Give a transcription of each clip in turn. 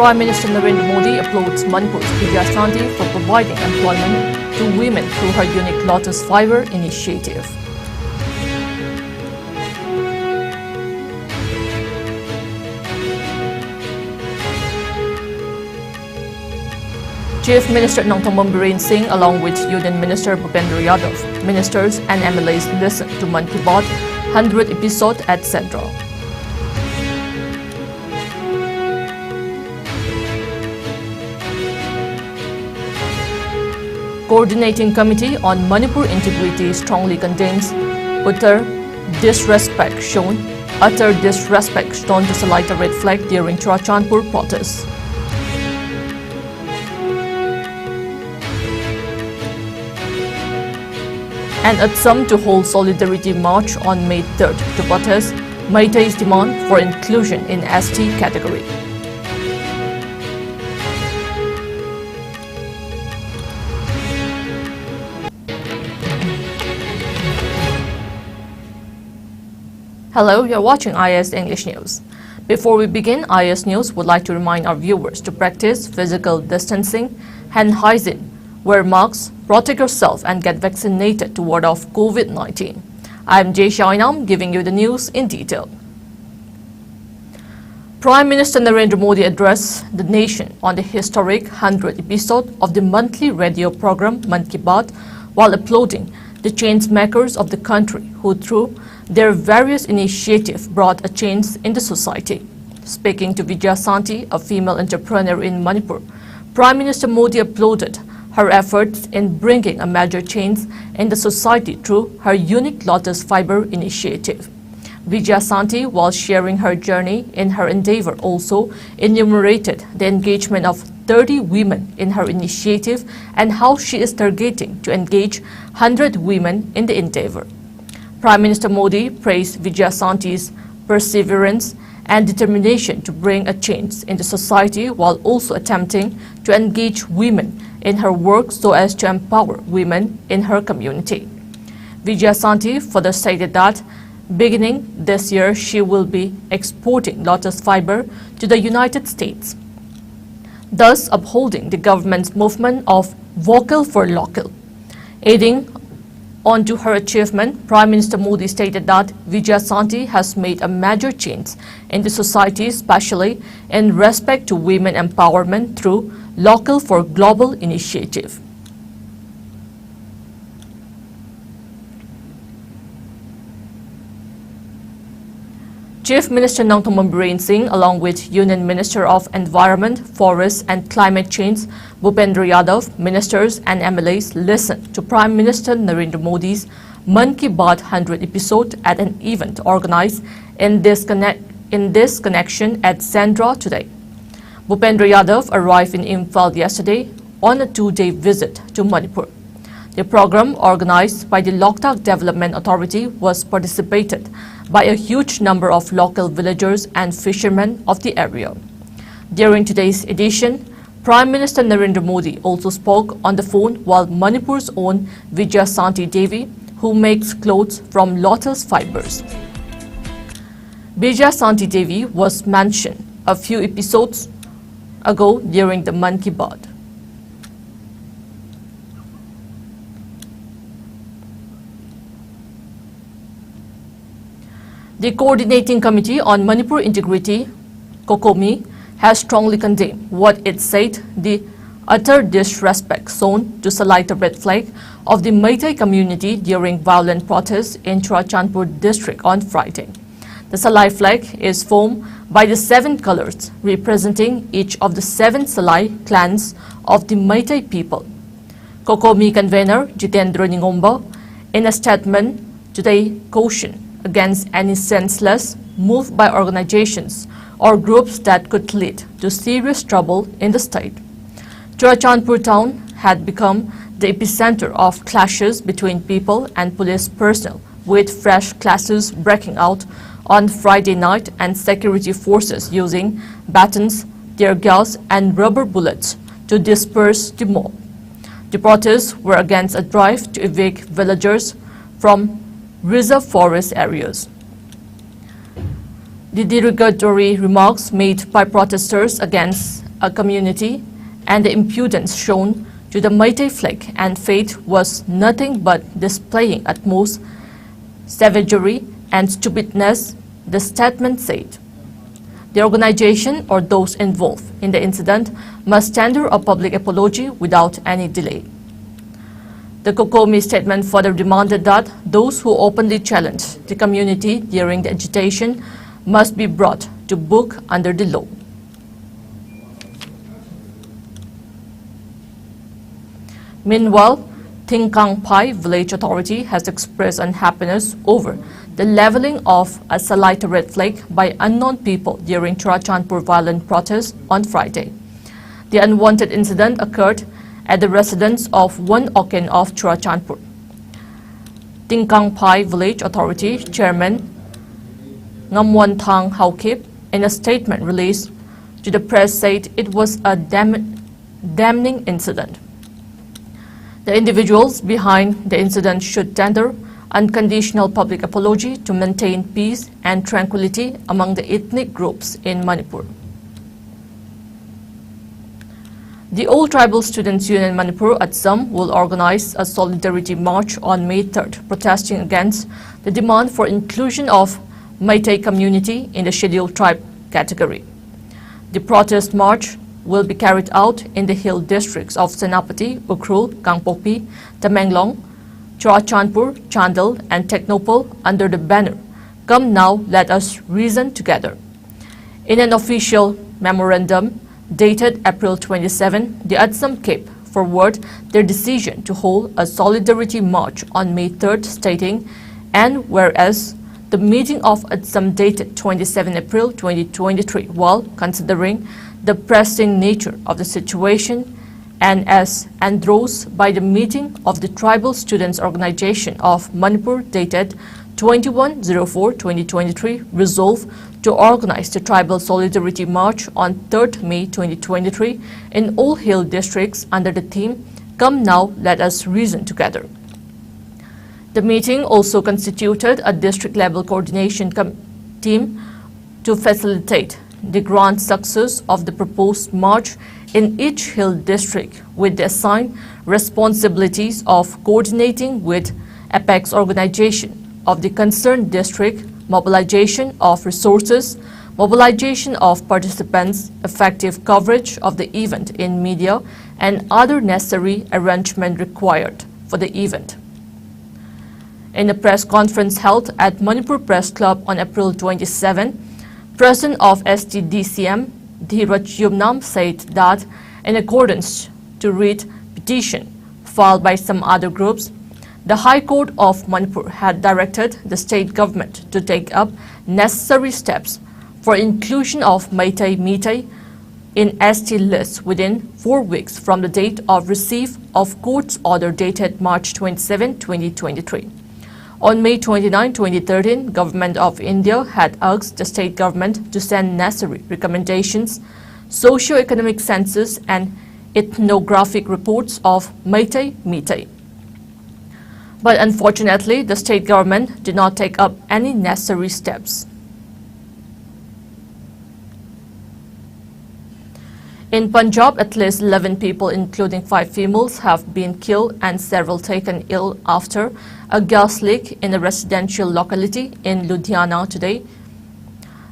Prime Minister Narendra Modi applauds Manipur's Vidya Shanti for providing employment to women through her unique Lotus Fibre initiative. Chief Minister Nongthammam Biren Singh along with Union Minister Bhupendra Yadav, ministers and MLAs listened to Mann Ki Baat 100th episode at Central. Coordinating Committee on Manipur Integrity strongly condemns utter disrespect shown to salute a red flag during Churachandpur protests. And Assam to hold solidarity march on May 3rd to protest Meitei's demand for inclusion in ST category. Hello, you're watching IS English News. Before we begin, IS News would like to remind our viewers to practice physical distancing, hand hygiene, wear masks, protect yourself and get vaccinated to ward off COVID-19. I'm JESSIA OINAM giving you the news in detail. Prime Minister Narendra Modi addressed the nation on the historic 100th episode of the monthly radio program Mann Ki Baat while applauding the change makers of the country who through their various initiatives brought a change in the society. Speaking to Vidya Shanti, a female entrepreneur in Manipur, Prime Minister Modi applauded her efforts in bringing a major change in the society through her unique Lotus Fibre initiative. Vidya Shanti, while sharing her journey in her endeavor, also enumerated the engagement of 30 women in her initiative and how she is targeting to engage 100 women in the endeavor. Prime Minister Modi praised Vidya Shanti's perseverance and determination to bring a change in the society while also attempting to engage women in her work so as to empower women in her community. Vidya Shanti further stated that beginning this year, she will be exporting Lotus Fibre to the United States, thus upholding the government's movement of vocal for local. Aiding on to her achievement, Prime Minister Modi stated that Vidya Shanti has made a major change in the society, especially in respect to women empowerment through Local for Global initiative. Chief Minister Nongthammam Biren Singh along with Union Minister of Environment, Forests and Climate Change Bhupendra Yadav, ministers and MLAs listened to Prime Minister Narendra Modi's Mann Ki Baat 100th episode at an event organized in this connection at Sandra today. Bhupendra Yadav arrived in Imphal yesterday on a two-day visit to Manipur. The program, organized by the Loktak Development Authority, was participated by a huge number of local villagers and fishermen of the area. During today's edition, Prime Minister Narendra Modi also spoke on the phone while Manipur's own Vidya Shanti Devi, who makes clothes from lotus fibers. Vidya Shanti Devi was mentioned a few episodes ago during the Mann Ki Baat. The Coordinating Committee on Manipur Integrity, COCOMI, has strongly condemned what it said the utter disrespect shown to salute the red flag of the Meitei community during violent protests in Churachandpur district on Friday. The Salai flag is formed by the 7 colors representing each of the 7 Salai clans of the Meitei people. COCOMI convener Jitendra Ningomba, in a statement today, cautioned against any senseless move by organizations or groups that could lead to serious trouble in the state. Churachandpur town had become the epicenter of clashes between people and police personnel, with fresh clashes breaking out on Friday night and security forces using batons, tear gas and rubber bullets to disperse the mob. The protests were against a drive to evict villagers from reserve forest areas. The derogatory remarks made by protesters against a community, and the impudence shown to the Meitei flag and faith was nothing but displaying at most savagery and stupidness, the statement said. The organization or those involved in the incident must tender a public apology without any delay. The Kokomi statement further demanded that those who openly challenged the community during the agitation must be brought to book under the law. Meanwhile, Tingkang Pai Village Authority has expressed unhappiness over the leveling of a Salai red flag by unknown people during Churachandpur violent protests on Friday. The unwanted incident occurred at the residence of one Oken of Churachandpur. Tingkang Pai Village Authority Chairman Ngamwan Thang Haukip, in a statement released to the press, said it was a damning incident. The individuals behind the incident should tender unconditional public apology to maintain peace and tranquility among the ethnic groups in Manipur. The All Tribal Students Union Manipur (ISCOM) will organize a solidarity march on May 3rd, protesting against the demand for inclusion of Meitei community in the scheduled tribe category. The protest march will be carried out in the hill districts of Senapati, Ukhrul, Kangpokpi, Tamenglong, Churachandpur, Chandel, and Technopole under the banner "Come Now, Let Us Reason Together." In an official memorandum dated April 27, the ISCOM kept forward their decision to hold a solidarity march on May 3rd, stating, "And whereas the meeting of ISCOM dated 27 April 2023, while considering the pressing nature of the situation, and as endorsed by the meeting of the Tribal Students Organization of Manipur dated 21/04/2023, resolved to organize the Tribal Solidarity March on 3rd May 2023 in all hill districts under the theme, "Come Now, Let Us Reason Together." The meeting also constituted a district-level coordination team to facilitate the grand success of the proposed march in each hill district, with the assigned responsibilities of coordinating with apex organization of the concerned district, mobilization of resources, mobilization of participants, effective coverage of the event in media, and other necessary arrangement required for the event. In a press conference held at Manipur Press Club on April 27, President of STDCM, Dhiraj Yumnam, said that in accordance to writ petition filed by some other groups, the High Court of Manipur had directed the state government to take up necessary steps for inclusion of Meitei in ST list within 4 weeks from the date of receipt of court's order dated March 27, 2023. On May 29, 2013, Government of India had asked the state government to send necessary recommendations, socio-economic census and ethnographic reports of Meitei. But unfortunately, the state government did not take up any necessary steps. In Punjab, at least 11 people, including 5 females, have been killed and several taken ill after a gas leak in a residential locality in Ludhiana today.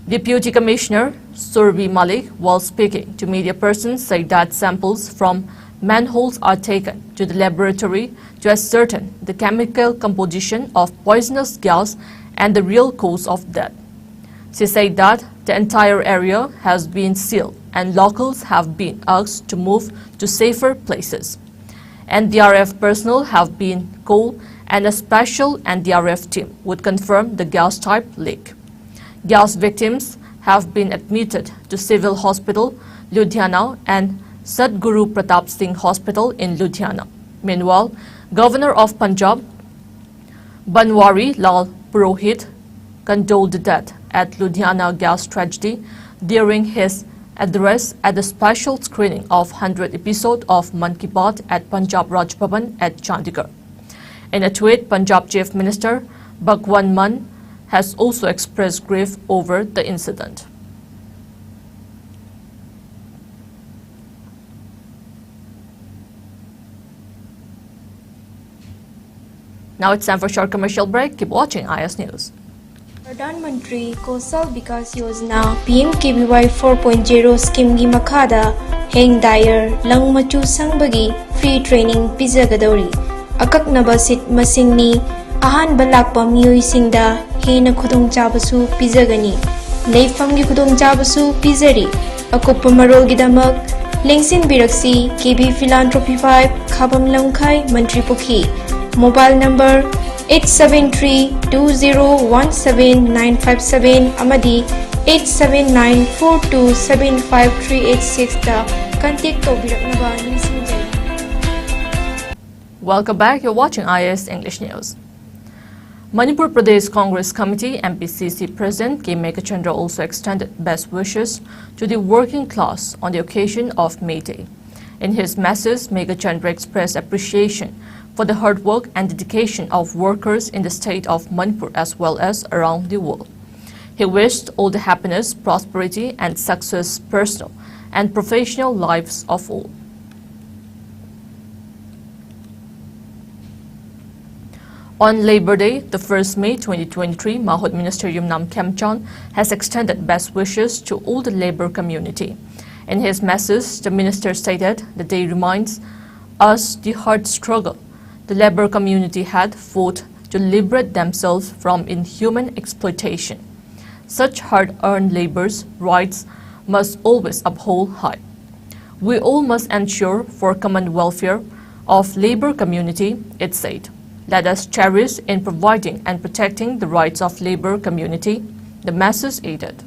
Deputy Commissioner Surbi Malik, while speaking to media persons, said that samples from manholes are taken to the laboratory to ascertain the chemical composition of poisonous gas and the real cause of death. She said that the entire area has been sealed and locals have been asked to move to safer places. NDRF personnel have been called and a special NDRF team would confirm the gas type leak. Gas victims have been admitted to Civil Hospital, Ludhiana and Sadguru Pratap Singh Hospital in Ludhiana. Meanwhile, Governor of Punjab, Banwari Lal Purohit, condoled the death at Ludhiana gas tragedy during his address at the special screening of 100th episode of Mann Ki Baat at Punjab Raj Bhavan at Chandigarh. In a tweet, Punjab Chief Minister Bhagwant Mann has also expressed grief over the incident. Now it's time for a short commercial break. Keep watching IS News. Pradhan Mantri Kosal Vikas Yojana PMKVY 4.0 scheme gi makhada hang dyer lang machu sangbagi free training pizagadori akaknaba sit masingni ahan balakpa miyoi singda hena khudong chabasu pizagani leifam gi khudong chabasu pizari akoppa marol gi damak lengsin biraksi KB Philanthropy 5 Khabam Lamkhai Mantri Pokhi mobile number 873-2017-957 amadi 879-4275386 da contact tobiraknaba nimsinjai. Welcome back. You're watching IS English News. Manipur Pradesh Congress Committee MPCC President K. Megachandra also extended best wishes to the working class on the occasion of May Day. In his message, Megachandra expressed appreciation for the hard work and dedication of workers in the state of Manipur as well as around the world. He wished all the happiness, prosperity and success personal and professional lives of all. On Labor Day, the 1st May 2023, Mahud Minister Yumnam Kemchan has extended best wishes to all the labor community. In his message, the minister stated the day reminds us the hard struggle the labor community had fought to liberate themselves from inhuman exploitation. Such hard-earned labor's rights must always uphold high. We all must ensure for common welfare of labor community, it said. Let us cherish in providing and protecting the rights of labor community, the message added.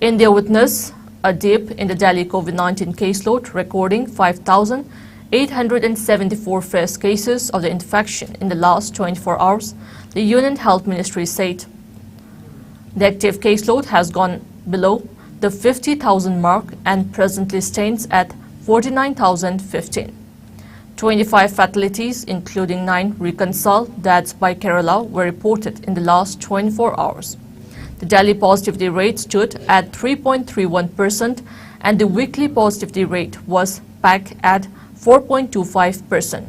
India witnessed a dip in the Delhi COVID-19 caseload, recording 5,874 fresh cases of the infection in the last 24 hours, the Union Health Ministry said. The active caseload has gone below the 50,000 mark and presently stands at 49,015. 25 fatalities, including 9 reconciled deaths by Kerala, were reported in the last 24 hours. The daily positivity rate stood at 3.31% and the weekly positivity rate was back at 4.25%.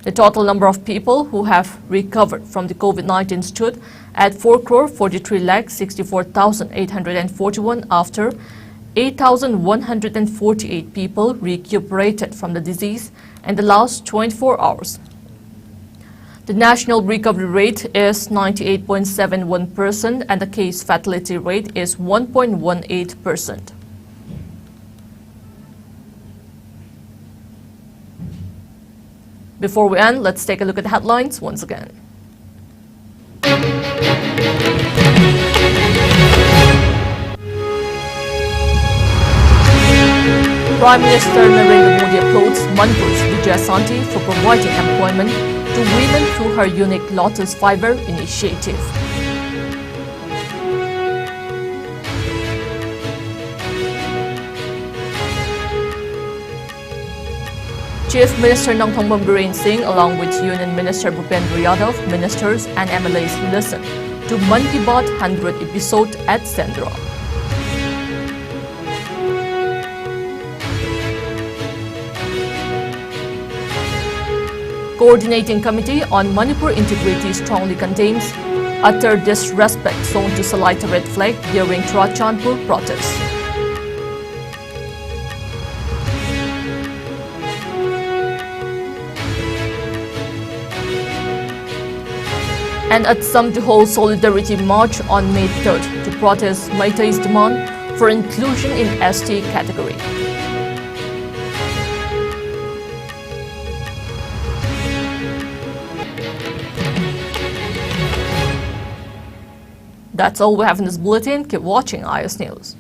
The total number of people who have recovered from the COVID-19 stood at 4,43,64,841 after 8,148 people recuperated from the disease in the last 24 hours. The national recovery rate is 98.71% and the case fatality rate is 1.18%. Before we end, let's take a look at the headlines once again. Prime Minister Narendra Modi applauds Manipur's JESSIA for providing employment to women through her unique Lotus Fiber initiative. Chief Minister Nangthongpam Biren Singh along with Union Minister Bhupendra Yadav, ministers and MLAs listen to Mann Ki Baat 100 episode at Sendra. Coordinating Committee on Manipur Integrity strongly condemns utter disrespect shown to Salai red flag during Churachandpur protests. And Assam to hold Solidarity March on May 3rd to protest Meitei's demand for inclusion in ST category. That's all we have in this bulletin. Keep watching IS News.